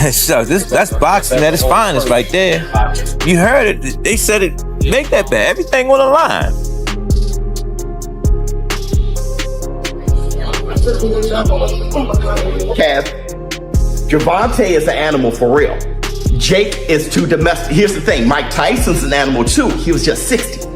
So that's boxing at its finest right there. You heard it. They said it. Make that bet. Everything on the line. Cass, Gervonta is an animal for real. Jake is too domestic. Here's the thing, Mike Tyson's an animal too. He was just 60.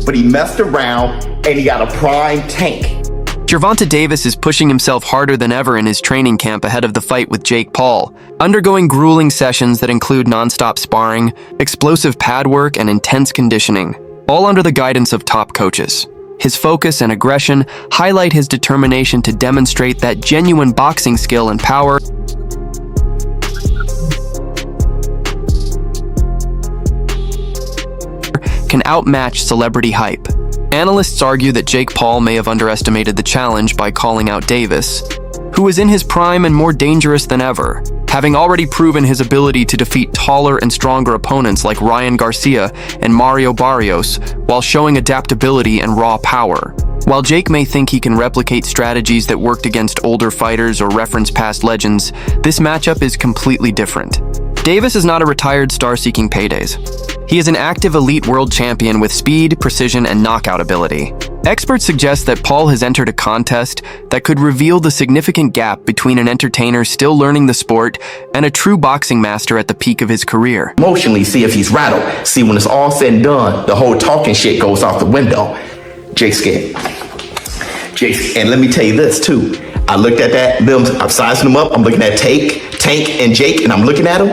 But he messed around and he got a prime Tank. Gervonta Davis is pushing himself harder than ever in his training camp ahead of the fight with Jake Paul, undergoing grueling sessions that include nonstop sparring, explosive pad work, and intense conditioning, all under the guidance of top coaches. His focus and aggression highlight his determination to demonstrate that genuine boxing skill and power can outmatch celebrity hype. Analysts argue that Jake Paul may have underestimated the challenge by calling out Davis, who is in his prime and more dangerous than ever, having already proven his ability to defeat taller and stronger opponents like Ryan Garcia and Mario Barrios, while showing adaptability and raw power. While Jake may think he can replicate strategies that worked against older fighters or reference past legends, this matchup is completely different. Davis is not a retired star seeking paydays. He is an active elite world champion with speed, precision, and knockout ability. Experts suggest that Paul has entered a contest that could reveal the significant gap between an entertainer still learning the sport and a true boxing master at the peak of his career. Emotionally, see if he's rattled. See, when it's all said and done, the whole talking shit goes out the window. Jake's scared. And let me tell you this too. I looked at that, I'm sizing them up. I'm looking at Tank and Jake, and I'm looking at him.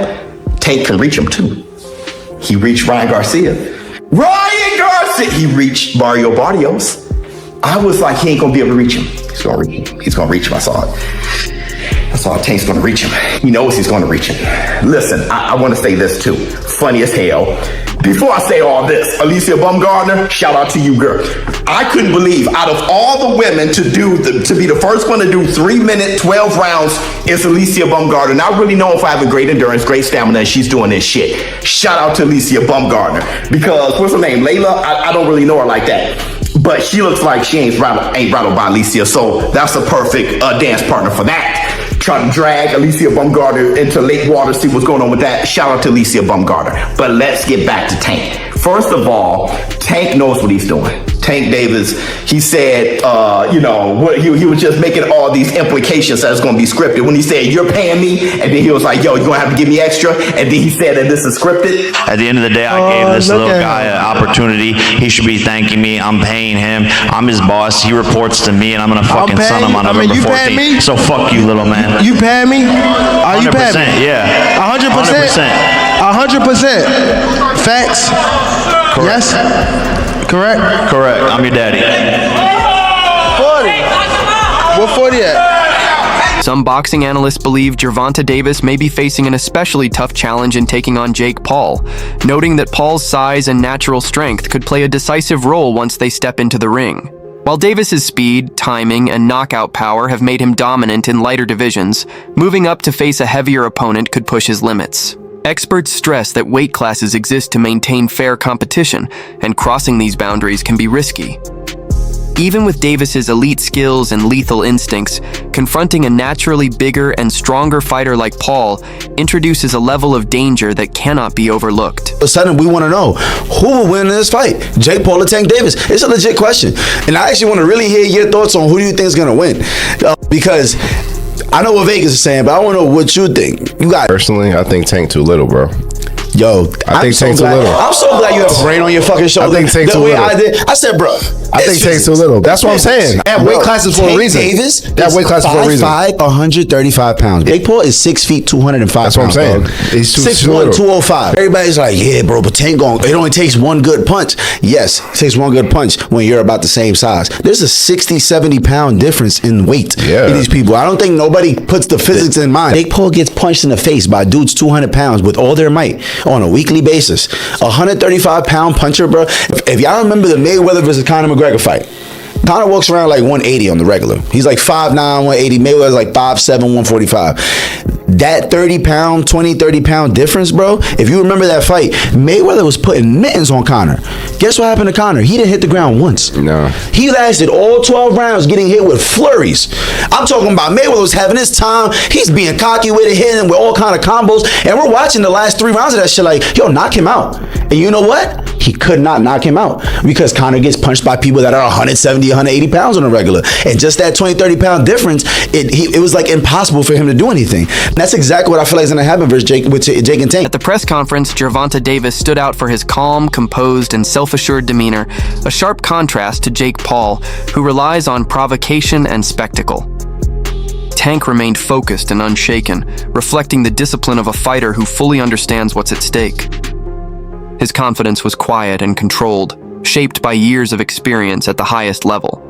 Tank can reach him too. He reached Ryan Garcia. He reached Mario Barrios. I was like, he ain't gonna be able to reach him. He's gonna reach him. I saw it. Tank's gonna reach him. He knows he's gonna reach him. Listen, I wanna say this too. Funny as hell. Before I say all this, Alicia Bumgardner, shout out to you, girl. I couldn't believe out of all the women to be the first one to do 3 minute, 12 rounds is Alicia Bumgardner. And I really know if I have a great endurance, great stamina, and she's doing this shit. Shout out to Alicia Bumgardner. Because, what's her name? Layla? I don't really know her like that. But she looks like she ain't rattled by Alicia. So that's a perfect dance partner for that. Try to drag Alicia Bumgardner into lake water, see what's going on with that. Shout out to Alicia Bumgardner. But let's get back to Tank. First of all, Tank knows what he's doing. Tank Davis, he said, he was just making all these implications that it's going to be scripted. When he said, you're paying me, and then he was like, yo, you're going to have to give me extra, and then he said that this is scripted. At the end of the day, I gave this little guy an opportunity. He should be thanking me. I'm paying him. I'm his boss. He reports to me, and I'm going to fucking son him on November 14th. So fuck you, little man. You paying me? Are you paying me? Yeah. 100%? 100%. Facts? Correct. Yes? Correct? Correct. I'm your daddy. 40. What 40 at? Some boxing analysts believe Gervonta Davis may be facing an especially tough challenge in taking on Jake Paul, noting that Paul's size and natural strength could play a decisive role once they step into the ring. While Davis's speed, timing, and knockout power have made him dominant in lighter divisions, moving up to face a heavier opponent could push his limits. Experts stress that weight classes exist to maintain fair competition, and crossing these boundaries can be risky. Even with Davis's elite skills and lethal instincts, confronting a naturally bigger and stronger fighter like Paul introduces a level of danger that cannot be overlooked. All of a sudden, we want to know who will win in this fight, Jake Paul or Tank Davis. It's a legit question, and I actually want to really hear your thoughts on who do you think is going to win, because I know what Vegas is saying, but I want to know what you think. You got personally, I think Tank too little, bro. Yo, I think Tank's too little. I'm so glad you have a brain on your fucking shoulder. I think Tank's too little. I said, bro. I think Tank's too little. That's what I'm saying. That weight classes for a reason. Davis, that weight class for a reason. 5'5", 135 pounds. Jake Paul is 6 feet, 205 pounds. That's what I'm saying. Bro. He's 6'1", 205. Everybody's like, yeah, bro, but Tank it only takes one good punch. Yes, it takes one good punch when you're about the same size. There's a 60, 70 pound difference in weight in these people. I don't think nobody puts the physics in mind. Jake Paul gets punched in the face by dudes 200 pounds with all their might on a weekly basis. 135 pound puncher, bro. If y'all remember the Mayweather versus Conor McGregor fight, Conor walks around like 180 on the regular. He's like 5'9", 180. Mayweather's like 5'7", 145. that 30 pound difference, bro. If you remember that fight, Mayweather was putting mittens on Conor. Guess what happened to Conor? He didn't hit the ground once. No. He lasted all 12 rounds getting hit with flurries. I'm talking about Mayweather was having his time. He's being cocky with it, hitting with all kind of combos. And we're watching the last 3 rounds of that shit like, yo, knock him out. And you know what? He could not knock him out because Conor gets punched by people that are 170, 180 pounds on a regular. And just that 20, 30 pound difference, it was like impossible for him to do anything. And that's exactly what I feel like is going to happen versus Jake and Tank. At the press conference, Gervonta Davis stood out for his calm, composed, and self-assured demeanor, a sharp contrast to Jake Paul, who relies on provocation and spectacle. Tank remained focused and unshaken, reflecting the discipline of a fighter who fully understands what's at stake. His confidence was quiet and controlled, shaped by years of experience at the highest level.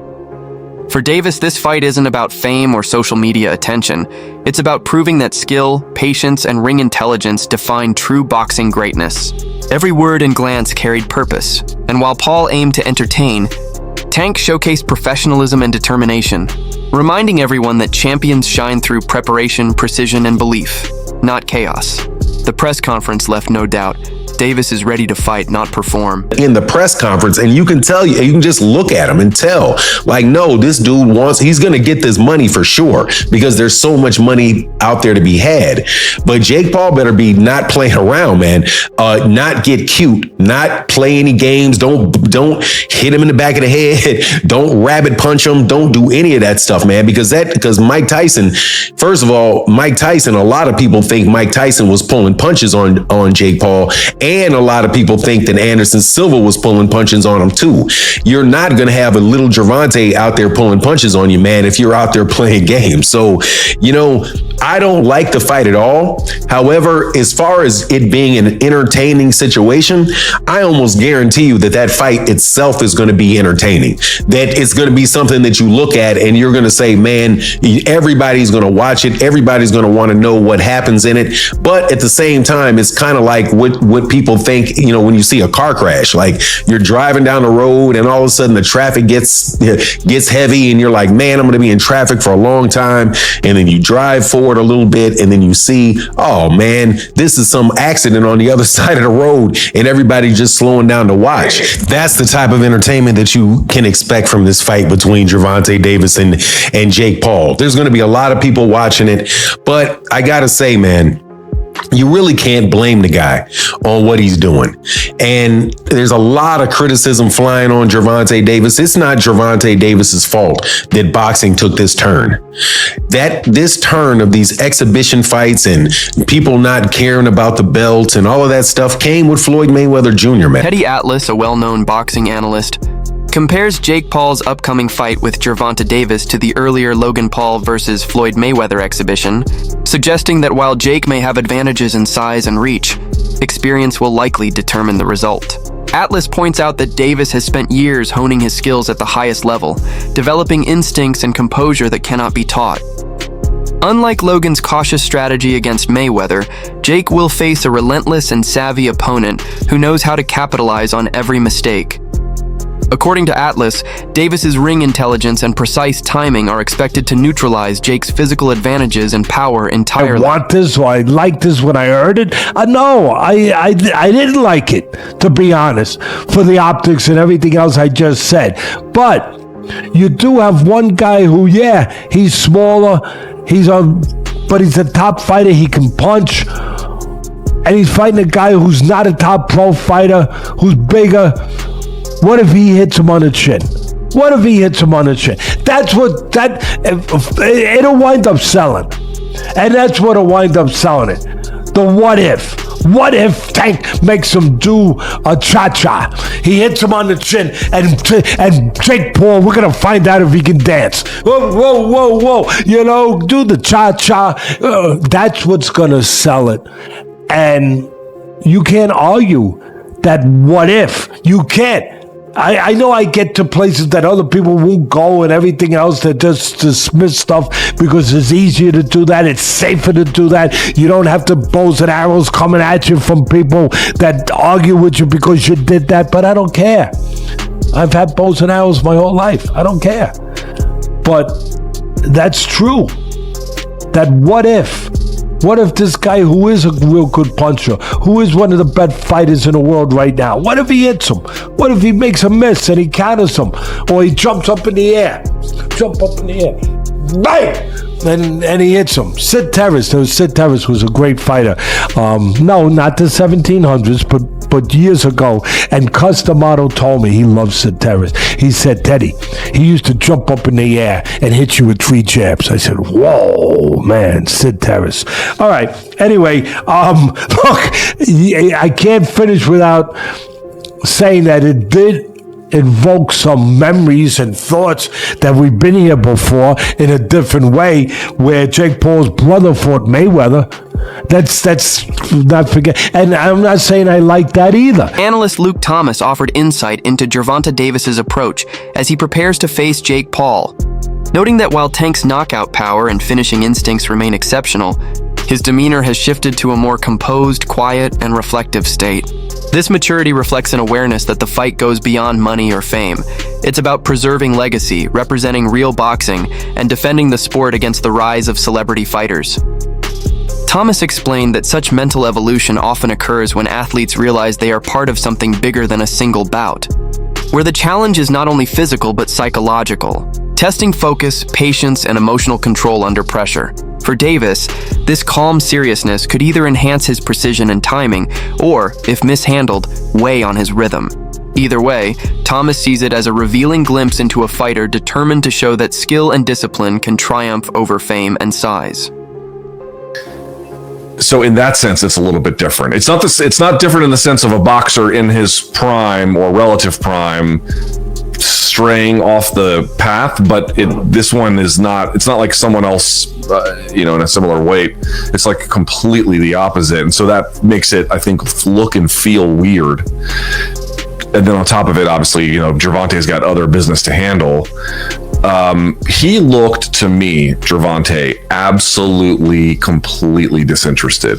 For Davis, this fight isn't about fame or social media attention. It's about proving that skill, patience, and ring intelligence define true boxing greatness. Every word and glance carried purpose, and while Paul aimed to entertain, Tank showcased professionalism and determination, reminding everyone that champions shine through preparation, precision, and belief, not chaos. The press conference left no doubt. Davis is ready to fight, not perform. In the press conference, and you can just look at him and tell, like, no, this dude he's going to get this money for sure because there's so much money out there to be had. But Jake Paul better be not playing around, man. Not get cute, not play any games. Don't hit him in the back of the head. Don't rabbit punch him. Don't do any of that stuff, man, because Mike Tyson, first of all, a lot of people think Mike Tyson was pulling punches on Jake Paul. And a lot of people think that Anderson Silva was pulling punches on him too. You're not going to have a little Gervonta out there pulling punches on you, man, if you're out there playing games. So, I don't like the fight at all. However, as far as it being an entertaining situation, I almost guarantee you that fight itself is going to be entertaining. That it's going to be something that you look at and you're going to say, man, everybody's going to watch it. Everybody's going to want to know what happens in it. But at the same time, it's kind of like what people think, when you see a car crash, like you're driving down the road and all of a sudden the traffic gets heavy and you're like, man, I'm going to be in traffic for a long time. And then you drive forward a little bit and then you see, oh man, this is some accident on the other side of the road and everybody just slowing down to watch. That's the type of entertainment that you can expect from this fight between Gervonta Davis and Jake Paul. There's going to be a lot of people watching it, but I got to say, man, you really can't blame the guy on what he's doing. And there's a lot of criticism flying on Gervonta Davis. It's not Gervonta Davis's fault that boxing took this turn. This turn of these exhibition fights and people not caring about the belts and all of that stuff came with Floyd Mayweather Jr., man. Teddy Atlas, a well-known boxing analyst, compares Jake Paul's upcoming fight with Gervonta Davis to the earlier Logan Paul versus Floyd Mayweather exhibition, suggesting that while Jake may have advantages in size and reach, experience will likely determine the result. Atlas points out that Davis has spent years honing his skills at the highest level, developing instincts and composure that cannot be taught. Unlike Logan's cautious strategy against Mayweather, Jake will face a relentless and savvy opponent who knows how to capitalize on every mistake. According to Atlas, Davis's ring intelligence and precise timing are expected to neutralize Jake's physical advantages and power entirely. I want this, or I liked this when I heard it. No, I didn't like it, to be honest, for the optics and everything else I just said. But you do have one guy who, he's smaller, but he's a top fighter, he can punch, and he's fighting a guy who's not a top pro fighter, who's bigger. What if he hits him on the chin? It'll wind up selling. And that's what'll wind up selling it. The what if. What if Tank makes him do a cha-cha? He hits him on the chin and Jake Paul, we're going to find out if he can dance. Whoa. Do the cha-cha. That's what's going to sell it. And you can't argue that what if. You can't. I know I get to places that other people won't go and everything else, that just dismiss stuff because it's easier to do that. It's safer to do that. You don't have to bows and arrows coming at you from people that argue with you because you did that. But I don't care. I've had bows and arrows my whole life. I don't care. But that's true. That what if What if this guy who is a real good puncher, who is one of the best fighters in the world right now, what if he hits him? What if he makes a miss and he counters him? Or he jumps up in the air. Bang! And he hits him. Sid Terrace was a great fighter. No, not the 1700s, but years ago. And Cus D'Amato told me he loved Sid Terrace. He said, Teddy, he used to jump up in the air and hit you with 3 jabs. I said, whoa, man, Sid Terrace. All right. Anyway, look, I can't finish without saying that it did invoke some memories and thoughts that we've been here before in a different way, where Jake Paul's brother fought Mayweather. That's not forget. And I'm not saying I like that either. Analyst Luke Thomas offered insight into Gervonta Davis's approach as he prepares to face Jake Paul, noting that while Tank's knockout power and finishing instincts remain exceptional, his demeanor has shifted to a more composed, quiet, and reflective state. This maturity reflects an awareness that the fight goes beyond money or fame. It's about preserving legacy, representing real boxing, and defending the sport against the rise of celebrity fighters. Thomas explained that such mental evolution often occurs when athletes realize they are part of something bigger than a single bout, where the challenge is not only physical but psychological, testing focus, patience, and emotional control under pressure. For Davis, this calm seriousness could either enhance his precision and timing, or, if mishandled, weigh on his rhythm. Either way, Thomas sees it as a revealing glimpse into a fighter determined to show that skill and discipline can triumph over fame and size. So in that sense, it's a little bit different. It's not different in the sense of a boxer in his prime or relative prime straying off the path, but this one is not. It's not like someone else, in a similar weight. It's like completely the opposite, and so that makes it, I think, look and feel weird. And then on top of it, obviously, Gervonta's got other business to handle. He looked to me, Gervonta, absolutely, completely disinterested.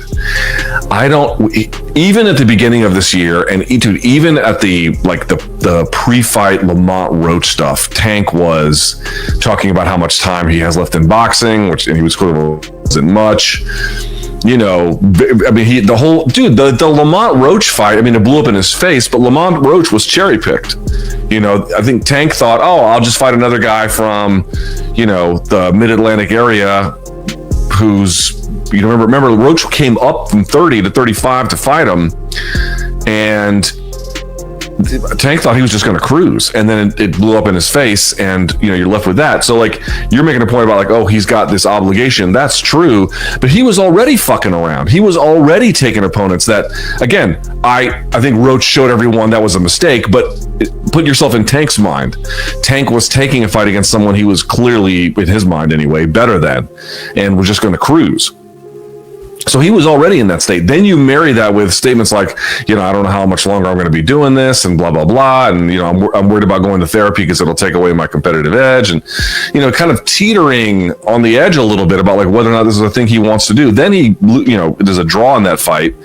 Even at the beginning of this year, and even at the pre-fight Lamont Roach stuff, Tank was talking about how much time he has left in boxing, and he was clearly wasn't much. The Lamont Roach fight, it blew up in his face, but Lamont Roach was cherry picked. I think Tank thought, I'll just fight another guy from, the mid-Atlantic area who's, remember Roach came up from 30 to 35 to fight him, and Tank thought he was just going to cruise, and then it blew up in his face, and you're left with that. So you're making a point about he's got this obligation. That's true, but he was already fucking around. He was already taking opponents that, again, I think Roach showed everyone that was a mistake, but put yourself in Tank's mind. Tank was taking a fight against someone he was clearly, in his mind anyway, better than, and was just going to cruise. So he was already in that state. Then you marry that with statements like, I don't know how much longer I'm going to be doing this, and blah, blah, blah. And, I'm worried about going to therapy because it'll take away my competitive edge. And, kind of teetering on the edge a little bit about whether or not this is a thing he wants to do. Then he, there's a draw in that fight.